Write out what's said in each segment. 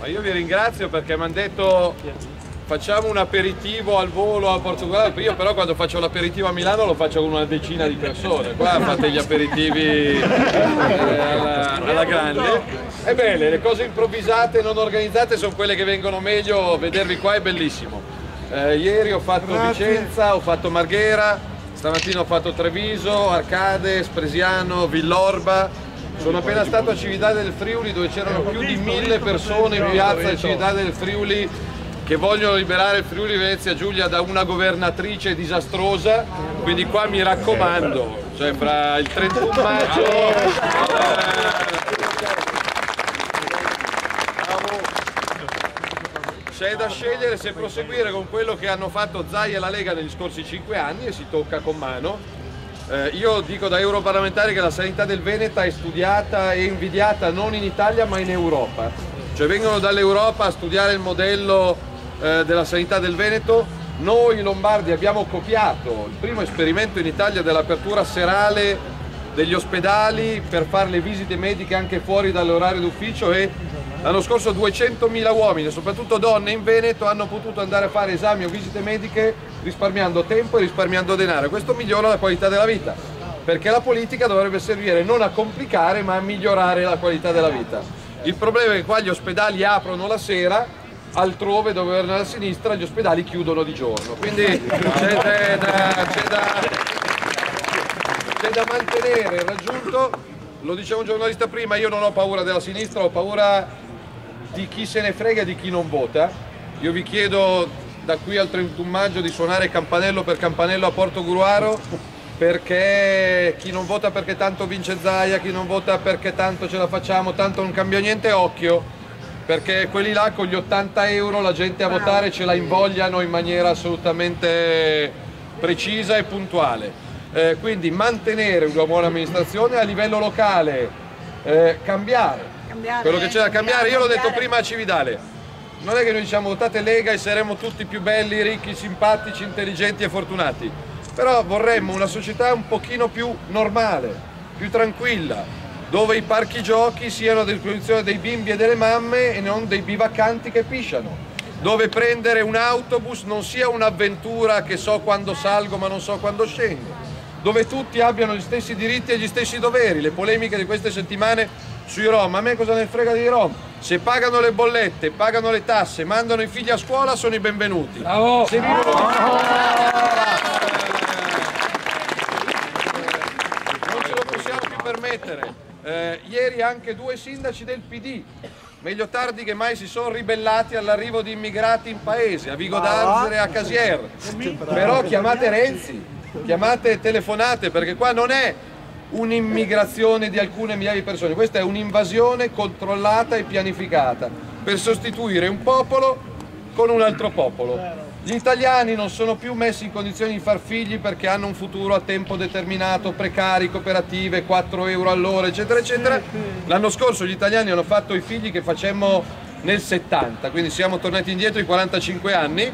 Io vi ringrazio perché mi hanno detto facciamo un aperitivo al volo a Portogallo. Io però quando faccio l'aperitivo a Milano lo faccio con una decina di persone, qua fate gli aperitivi alla grande. È bene, le cose improvvisate, non organizzate sono quelle che vengono meglio, vedervi qua è bellissimo. Ieri ho fatto Vicenza, ho fatto Marghera, stamattina ho fatto Treviso, Arcade, Spresiano, Villorba. Sono appena stato a Cividale del Friuli dove c'erano più di 1000 persone in piazza di Cividale del Friuli che vogliono liberare il Friuli Venezia Giulia da una governatrice disastrosa, quindi qua mi raccomando, cioè fra il 31 maggio c'è da scegliere se proseguire con quello che hanno fatto Zai e la Lega negli scorsi 5 anni e si tocca con mano. Io dico da europarlamentare che la sanità del Veneto è studiata e invidiata non in Italia ma in Europa, cioè vengono dall'Europa a studiare il modello della sanità del Veneto. Noi lombardi abbiamo copiato il primo esperimento in Italia dell'apertura serale degli ospedali per fare le visite mediche anche fuori dall'orario d'ufficio e l'anno scorso 200.000 uomini, soprattutto donne in Veneto, hanno potuto andare a fare esami o visite mediche risparmiando tempo e risparmiando denaro. Questo migliora la qualità della vita, perché la politica dovrebbe servire non a complicare ma a migliorare la qualità della vita. Il problema è che qua gli ospedali aprono la sera, altrove dove governa la sinistra gli ospedali chiudono di giorno, quindi c'è da mantenere il raggiunto. Lo diceva un giornalista prima, io non ho paura della sinistra, ho paura di chi se ne frega e di chi non vota. Io vi chiedo da qui al 31 maggio di suonare campanello per campanello a Portogruaro, perché chi non vota perché tanto vince Zaia, chi non vota perché tanto ce la facciamo, tanto non cambia niente, occhio, perché quelli là con gli 80 euro la gente a votare ce la invogliano in maniera assolutamente precisa e puntuale. Quindi mantenere una buona amministrazione a livello locale, cambiare quello che c'è da cambiare. Io l'ho detto prima a Cividale, non è che noi diciamo votate Lega e saremo tutti più belli, ricchi, simpatici, intelligenti e fortunati, però vorremmo una società un pochino più normale, più tranquilla, dove i parchi giochi siano a disposizione dei bimbi e delle mamme e non dei bivaccanti che pisciano, dove prendere un autobus non sia un'avventura che so quando salgo ma non so quando scendo, dove tutti abbiano gli stessi diritti e gli stessi doveri. Le polemiche di queste settimane sui Rom, a me cosa ne frega dei Rom? Se pagano le bollette, pagano le tasse, mandano i figli a scuola, sono i benvenuti. Bravo. Se vivono... non ce lo possiamo più permettere. Ieri anche 2 sindaci del PD, meglio tardi che mai, si sono ribellati all'arrivo di immigrati in paese, a Vigo d'Arzere e a Casier. Però chiamate Renzi, chiamate, telefonate, perché qua non è un'immigrazione di alcune migliaia di persone, questa è un'invasione controllata e pianificata per sostituire un popolo con un altro popolo. Gli italiani non sono più messi in condizioni di far figli perché hanno un futuro a tempo determinato, precari, cooperative, 4 euro all'ora, eccetera, eccetera. L'anno scorso gli italiani hanno fatto i figli che facemmo nel 70, quindi siamo tornati indietro di 45 anni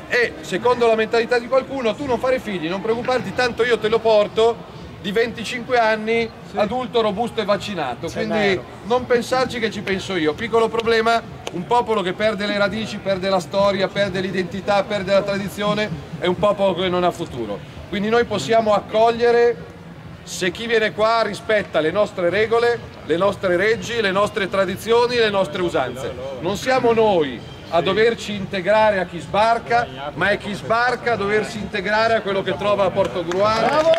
e secondo la mentalità di qualcuno tu non fare figli, non preoccuparti, tanto io te lo porto di 25 anni, adulto, robusto e vaccinato, quindi non pensarci che ci penso io. Piccolo problema, un popolo che perde le radici, perde la storia, perde l'identità, perde la tradizione, è un popolo che non ha futuro. Quindi noi possiamo accogliere se chi viene qua rispetta le nostre regole, le nostre leggi, le nostre tradizioni, le nostre usanze. Non siamo noi a doverci integrare a chi sbarca, ma è chi sbarca a doversi integrare a quello che trova a Portogruaro.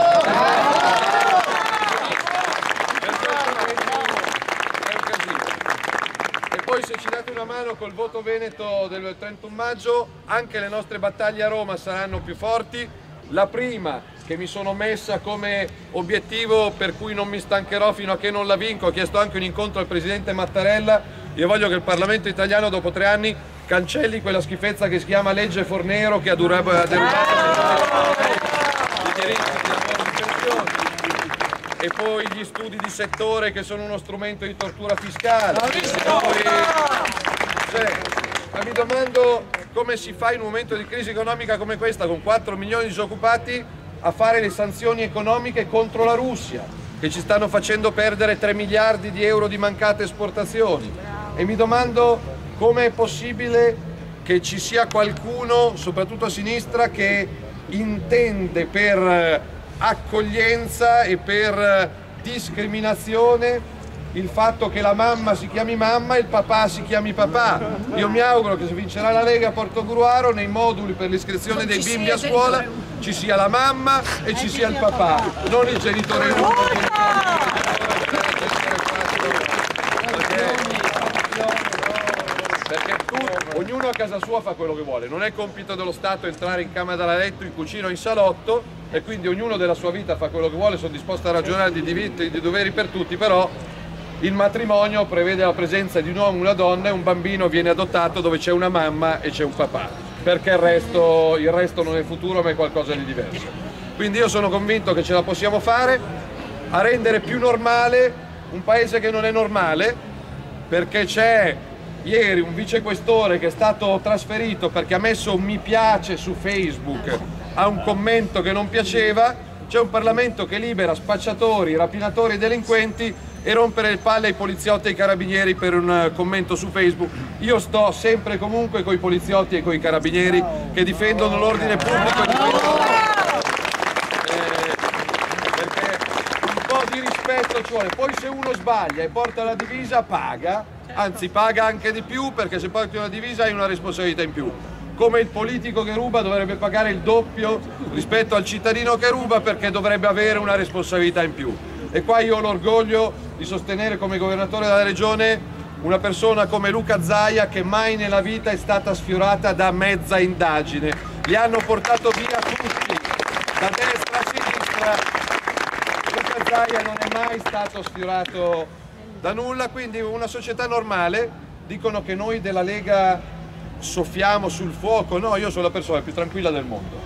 E poi se ci date una mano col voto veneto del 31 maggio, anche le nostre battaglie a Roma saranno più forti. La prima che mi sono messa come obiettivo, per cui non mi stancherò fino a che non la vinco, ho chiesto anche un incontro al Presidente Mattarella, io voglio che il Parlamento italiano dopo 3 anni cancelli quella schifezza che si chiama legge Fornero, che ha derubato i diritti di lavoro di pensione, e poi gli studi di settore che sono uno strumento di tortura fiscale. Ma mi domando come si fa in un momento di crisi economica come questa, con 4 milioni di disoccupati, a fare le sanzioni economiche contro la Russia, che ci stanno facendo perdere 3 miliardi di euro di mancate esportazioni. E mi domando come è possibile che ci sia qualcuno, soprattutto a sinistra, che intende per accoglienza e per discriminazione il fatto che la mamma si chiami mamma e il papà si chiami papà. Io mi auguro che se vincerà la Lega a Portogruaro, nei moduli per l'iscrizione dei bimbi a scuola ci sia la mamma e ci sia il papà, non il genitore uno. Perché ognuno a casa sua fa quello che vuole, non è compito dello Stato entrare in camera da letto, in cucina o in salotto, e quindi ognuno della sua vita fa quello che vuole. Sono disposto a ragionare di diritti e di doveri per tutti, però il matrimonio prevede la presenza di un uomo e una donna e un bambino viene adottato dove c'è una mamma e c'è un papà, perché il resto non è futuro ma è qualcosa di diverso. Quindi io sono convinto che ce la possiamo fare a rendere più normale un paese che non è normale, perché c'è ieri un vicequestore che è stato trasferito perché ha messo un mi piace su Facebook a un commento che non piaceva. C'è un Parlamento che libera spacciatori, rapinatori e delinquenti e rompere le palle ai poliziotti e ai carabinieri per un commento su Facebook. Io sto sempre e comunque con i poliziotti e con i carabinieri che difendono l'ordine pubblico e perché un po' di rispetto ci vuole. Poi se uno sbaglia e porta la divisa paga, anzi paga anche di più, perché se porti una divisa hai una responsabilità in più. Come il politico che ruba dovrebbe pagare il doppio rispetto al cittadino che ruba, perché dovrebbe avere una responsabilità in più. E qua io ho l'orgoglio di sostenere come governatore della regione una persona come Luca Zaia, che mai nella vita è stata sfiorata da mezza indagine. Li hanno portato via tutti, da destra a sinistra. Luca Zaia non è mai stato sfiorato da nulla, quindi una società normale. Dicono che noi della Lega soffiamo sul fuoco. No, io sono la persona più tranquilla del mondo.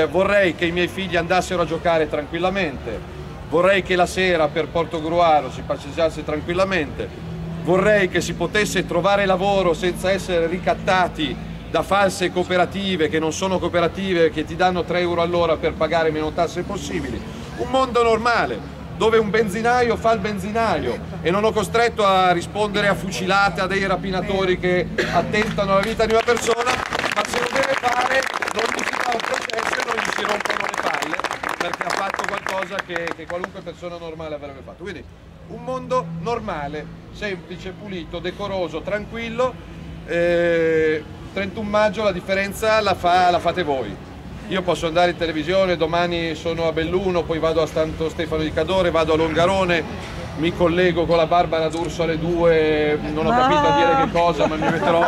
Vorrei che i miei figli andassero a giocare tranquillamente, vorrei che la sera per Portogruaro si passeggiasse tranquillamente, vorrei che si potesse trovare lavoro senza essere ricattati da false cooperative che non sono cooperative, che ti danno 3 euro all'ora per pagare meno tasse possibili. Un mondo normale, dove un benzinaio fa il benzinaio e non ho costretto a rispondere a fucilate a dei rapinatori che attentano alla vita di una persona, ma se lo deve fare non gli si fa un processo e non gli si rompono le palle, perché ha fatto qualcosa che qualunque persona normale avrebbe fatto. Quindi un mondo normale, semplice, pulito, decoroso, tranquillo. 31 maggio la differenza la fate voi. Io posso andare in televisione, domani sono a Belluno, poi vado a Santo Stefano di Cadore, vado a Longarone, mi collego con la Barbara D'Urso alle 2, non ho capito a dire che cosa, ma mi metterò.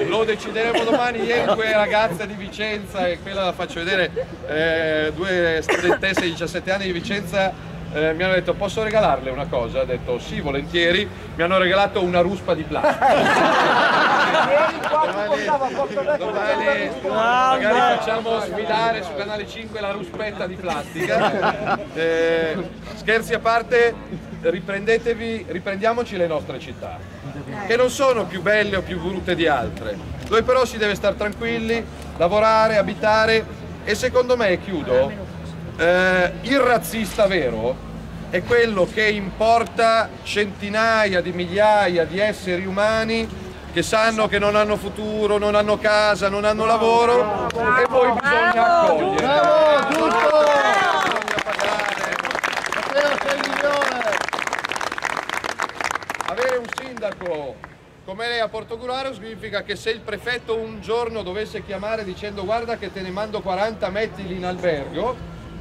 Lo decideremo domani. Ieri 2 ragazze di Vicenza, e quella la faccio vedere, 2 studentesse di 17 anni di Vicenza, mi hanno detto: posso regalarle una cosa? Ho detto sì, volentieri. Mi hanno regalato una ruspa di plastica. Domani magari facciamo sfilare su Canale 5 la ruspetta di plastica. Scherzi a parte, riprendiamoci le nostre città, che non sono più belle o più brutte di altre, dove però si deve stare tranquilli, lavorare, abitare. E secondo me, chiudo, il razzista vero è quello che importa centinaia di migliaia di esseri umani che sanno che non hanno futuro, non hanno casa, non hanno lavoro, e poi bisogna accogliere. Bisogna pagare. Avere un sindaco come lei a Portogruaro significa che se il prefetto un giorno dovesse chiamare dicendo: guarda che te ne mando 40, mettili in albergo,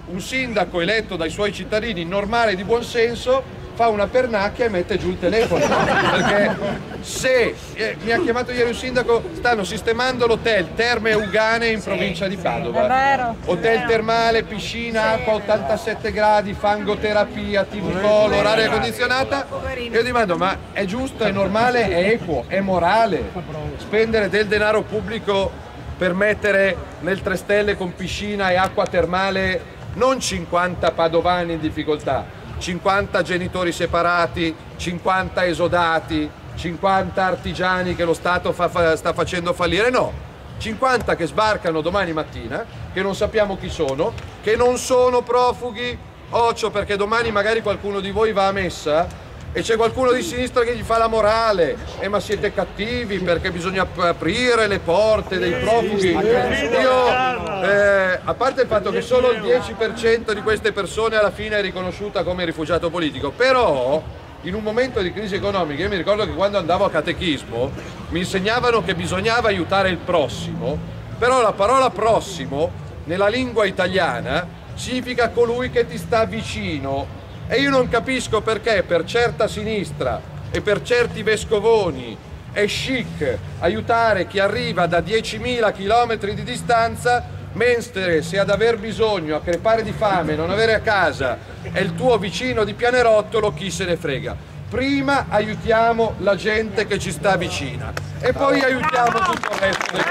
un sindaco eletto dai suoi cittadini, normale, di buon senso, fa una pernacchia e mette giù il telefono. Perché se mi ha chiamato ieri un sindaco, stanno sistemando l'hotel Terme Eugane in provincia di Padova, hotel termale, piscina, acqua 87 gradi, fangoterapia, TV color, aria condizionata. Io domando: ma è giusto, è normale, è equo, è morale spendere del denaro pubblico per mettere nel 3 stelle con piscina e acqua termale non 50 padovani in difficoltà, 50 genitori separati, 50 esodati, 50 artigiani che lo Stato sta facendo fallire? No, 50 che sbarcano domani mattina, che non sappiamo chi sono, che non sono profughi. Occhio, perché domani magari qualcuno di voi va a messa e c'è qualcuno di sinistra che gli fa la morale, ma siete cattivi perché bisogna aprire le porte dei profughi. Io, a parte il fatto che solo il 10% di queste persone alla fine è riconosciuta come rifugiato politico, però in un momento di crisi economica, io mi ricordo che quando andavo a catechismo mi insegnavano che bisognava aiutare il prossimo, però la parola prossimo nella lingua italiana significa colui che ti sta vicino. E io non capisco perché per certa sinistra e per certi vescovoni è chic aiutare chi arriva da 10.000 chilometri di distanza, mentre se ad aver bisogno, a crepare di fame, non avere a casa è il tuo vicino di Pianerottolo, chi se ne frega. Prima aiutiamo la gente che ci sta vicina e poi aiutiamo tutto il resto del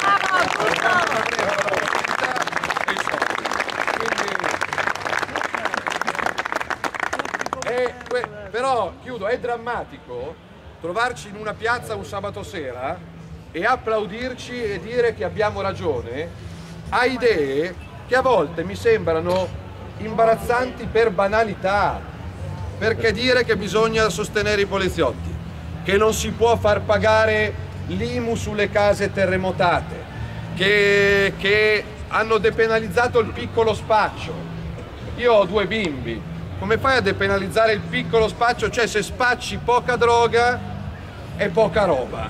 Però, chiudo, è drammatico trovarci in una piazza un sabato sera e applaudirci e dire che abbiamo ragione a idee che a volte mi sembrano imbarazzanti per banalità. Perché dire che bisogna sostenere i poliziotti, che non si può far pagare l'IMU sulle case terremotate, che hanno depenalizzato il piccolo spaccio. Io ho 2 bimbi. Come fai a depenalizzare il piccolo spaccio? Cioè, se spacci poca droga è poca roba.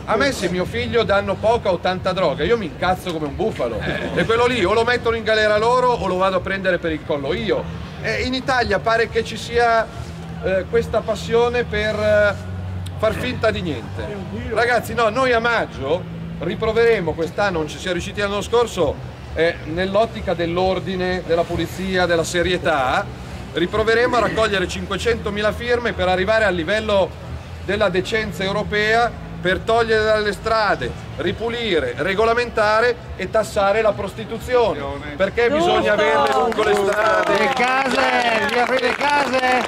A me se mio figlio danno poca o tanta droga, io mi incazzo come un bufalo. E quello lì o lo mettono in galera loro o lo vado a prendere per il collo io. In Italia pare che ci sia questa passione per far finta di niente. Ragazzi, no, noi a maggio riproveremo, quest'anno non ci siamo riusciti l'anno scorso, nell'ottica dell'ordine, della pulizia, della serietà, riproveremo a raccogliere 500.000 firme per arrivare al livello della decenza europea, per togliere dalle strade, ripulire, regolamentare e tassare la prostituzione, perché bisogna averle lungo le strade. Le case, riaprire le case!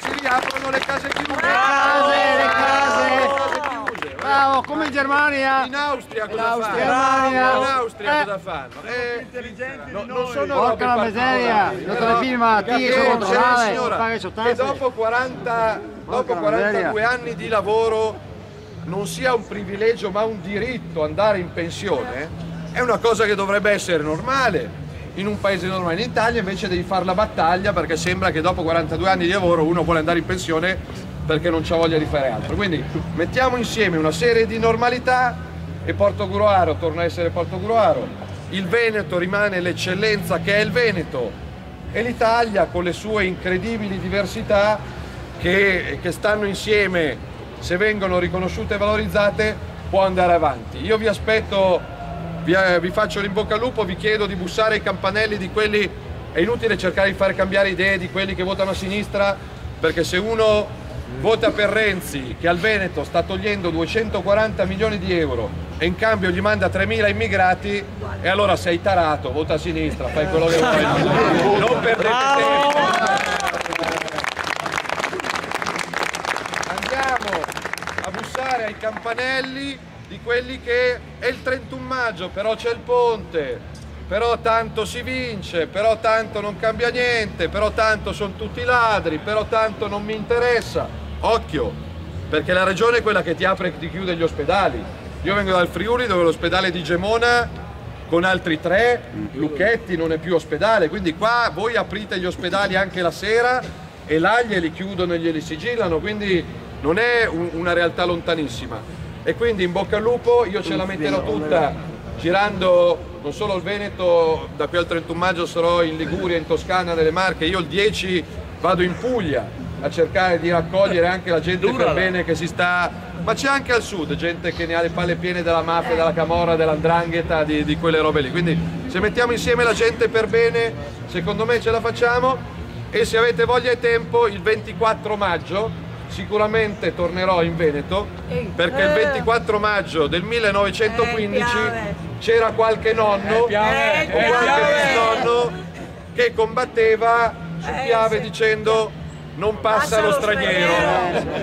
Si riaprono le case chiuse! Le case! Bravo, come in Germania! In Austria cosa fanno? Germania. In Austria cosa fanno? Non sono Porca la miseria! Non te ne filma, ti sono controllare, che dopo 42 anni di lavoro non sia un privilegio ma un diritto andare in pensione, è una cosa che dovrebbe essere normale in un paese normale. In Italia invece devi fare la battaglia perché sembra che dopo 42 anni di lavoro uno vuole andare in pensione perché non c'ha voglia di fare altro. Quindi mettiamo insieme una serie di normalità e Portogruaro torna a essere Portogruaro, il Veneto rimane l'eccellenza che è il Veneto e l'Italia con le sue incredibili diversità che stanno insieme, se vengono riconosciute e valorizzate, può andare avanti. Io vi aspetto, vi faccio l'in bocca al lupo, vi chiedo di bussare ai campanelli di quelli, è inutile cercare di fare cambiare idee di quelli che votano a sinistra, perché se uno vota per Renzi che al Veneto sta togliendo 240 milioni di euro e in cambio gli manda 3.000 immigrati, e allora sei tarato, vota a sinistra, fai quello che vuoi, non perdete tempo. Andiamo a bussare ai campanelli di quelli che è il 31 maggio, però c'è il ponte, però tanto si vince, però tanto non cambia niente, però tanto sono tutti ladri, però tanto non mi interessa. Occhio, perché la regione è quella che ti apre e ti chiude gli ospedali. Io vengo dal Friuli dove l'ospedale di Gemona con altri 3, Lucchetti non è più ospedale, quindi qua voi aprite gli ospedali anche la sera e là glieli chiudono e glieli sigillano, quindi non è una realtà lontanissima. E quindi in bocca al lupo, io ce la metterò tutta girando non solo il Veneto, da qui al 31 maggio sarò in Liguria, in Toscana, nelle Marche, io il 10 vado in Puglia a cercare di raccogliere anche la gente per bene che si sta, ma c'è anche al sud gente che ne ha le palle piene della mafia, della camorra, dell''ndrangheta, di quelle robe lì, quindi se mettiamo insieme la gente per bene secondo me ce la facciamo. E se avete voglia e tempo il 24 maggio sicuramente tornerò in Veneto, perché il 24 maggio del 1915 c'era qualche nonno o qualche bisnonno che combatteva su Piave dicendo non passa lo straniero.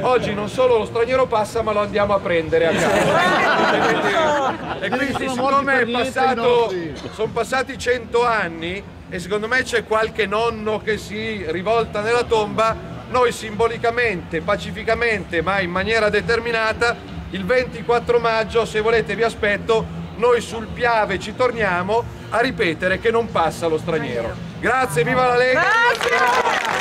Oggi non solo lo straniero passa, ma lo andiamo a prendere a casa. E quindi siccome sono passati 100 anni e secondo me c'è qualche nonno che si rivolta nella tomba, noi simbolicamente, pacificamente, ma in maniera determinata, il 24 maggio, se volete vi aspetto, noi sul Piave ci torniamo a ripetere che non passa lo straniero. Grazie, viva la Lega! Grazie!